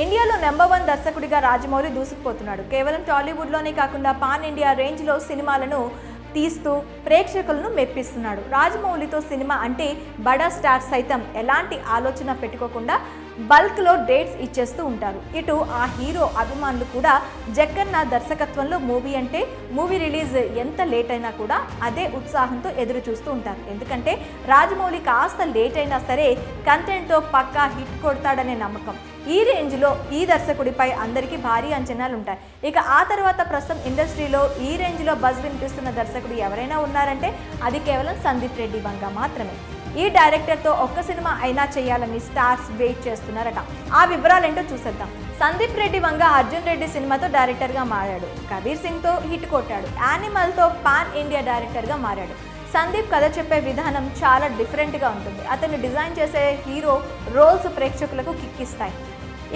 ఇండియాలో నెంబర్ 1 దర్శకుడిగా రాజమౌళి దూసుకుపోతున్నాడు. కేవలం టాలీవుడ్లోనే కాకుండా పాన్ ఇండియా రేంజ్లో సినిమాలను తీస్తూ ప్రేక్షకులను మెప్పిస్తున్నాడు. రాజమౌళితో సినిమా అంటే బడా స్టార్ సైతం ఎలాంటి ఆలోచన పెట్టుకోకుండా బల్క్లో డేట్స్ ఇచ్చేస్తూ ఉంటారు. ఇటు ఆ హీరో అభిమానులు కూడా జక్కన్న దర్శకత్వంలో మూవీ అంటే మూవీ రిలీజ్ ఎంత లేట్ అయినా కూడా అదే ఉత్సాహంతో ఎదురు చూస్తూ ఉంటారు. ఎందుకంటే రాజమౌళి కాస్త లేట్ అయినా సరే కంటెంట్తో పక్కా హిట్ కొడతాడనే నమ్మకం. ఈ రేంజ్లో ఈ దర్శకుడిపై అందరికీ భారీ అంచనాలు ఉంటాయి. ఇక ఆ తర్వాత ప్రస్తుతం ఇండస్ట్రీలో ఈ రేంజ్లో బజ్ వినిపిస్తున్న దర్శకుడు ఎవరైనా ఉన్నారంటే అది కేవలం సందీప్ రెడ్డి వంగ మాత్రమే. ఈ డైరెక్టర్తో ఒక్క సినిమా అయినా చేయాలని స్టార్స్ వెయిట్ చేస్తున్నారట. ఆ వివరాలేంటో చూసేద్దాం. సందీప్ రెడ్డి వంగ అర్జున్ రెడ్డి సినిమాతో డైరెక్టర్గా మారాడు. కబీర్ సింగ్తో హిట్ కొట్టాడు. యానిమల్తో పాన్ ఇండియా డైరెక్టర్గా మారాడు. సందీప్ కథ చెప్పే విధానం చాలా డిఫరెంట్గా ఉంటుంది. అతను డిజైన్ చేసే హీరో రోల్స్ ప్రేక్షకులకు కిక్కిస్తాయి.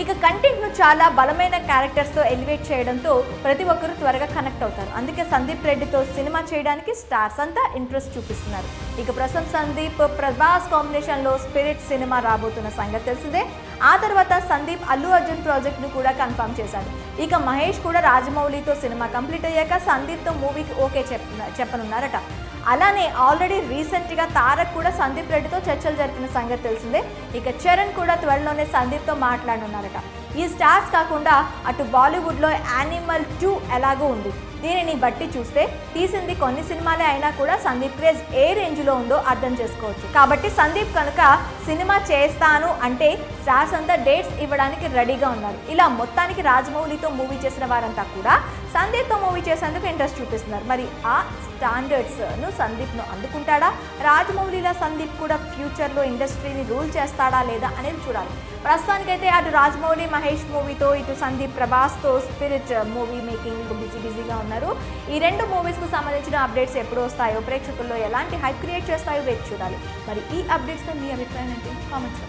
ఇక కంటెంట్ను చాలా బలమైన క్యారెక్టర్స్తో ఎలివేట్ చేయడంతో ప్రతి ఒక్కరూ త్వరగా కనెక్ట్ అవుతారు. అందుకే సందీప్ రెడ్డితో సినిమా చేయడానికి స్టార్స్ అంతా ఇంట్రెస్ట్ చూపిస్తున్నారు. ఇక ప్రస్తుతం సందీప్ ప్రభాస్ కాంబినేషన్లో స్పిరిట్ సినిమా రాబోతున్న సంగతి తెలిసిందే. ఆ తర్వాత సందీప్ అల్లు అర్జున్ ప్రాజెక్ట్ను కూడా కన్ఫర్మ్ చేశాడు. ఇక మహేష్ కూడా రాజమౌళితో సినిమా కంప్లీట్ అయ్యాక సందీప్తో మూవీకి ఓకే చెప్పనున్నారట. అలానే ఆల్రెడీ రీసెంట్గా తారక్ కూడా సందీప్ రెడ్డితో చర్చలు జరిపిన సంగతి తెలిసిందే. ఇక చరణ్ కూడా త్వరలోనే సందీప్తో మాట్లాడనున్నారట. ఈ స్టార్స్ కాకుండా అటు బాలీవుడ్లో యానిమల్ 2 ఎలాగో ఉంది. దీనిని బట్టి చూస్తే తీసింది కొన్ని సినిమాలే అయినా కూడా సందీప్ క్రేజ్ ఏ రేంజ్లో ఉందో అర్థం చేసుకోవచ్చు. కాబట్టి సందీప్ కనుక సినిమా చేస్తాను అంటే స్టార్స్ అంతా డేట్స్ ఇవ్వడానికి రెడీగా ఉన్నారు. ఇలా మొత్తానికి రాజమౌళితో మూవీ చేసిన వారంతా కూడా సందీప్తో మూవీ చేసేందుకు ఇంట్రెస్ట్ చూపిస్తున్నారు. మరి ఆ స్టాండర్డ్స్ను సందీప్ను అందుకుంటాడా? రాజమౌళిలా సందీప్ కూడా ఫ్యూచర్లో ఇండస్ట్రీని రూల్ చేస్తాడా లేదా అనేది చూడాలి. ప్రస్తుతానికైతే అటు రాజమౌళి మహేష్ మూవీతో ఇటు సందీప్ ప్రభాస్తో స్పిరిట్ మూవీ మేకింగ్ బిజీగా ఉన్నారు. ఈ రెండు మూవీస్కు సంబంధించిన అప్డేట్స్ ఎప్పుడు వస్తాయో, ప్రేక్షకుల్లో ఎలాంటి హైప్ క్రియేట్ చేస్తాయో వేచి చూడాలి. మరి ఈ అప్డేట్స్పై మీ అభిప్రాయం ఏంటి? కామెంట్స్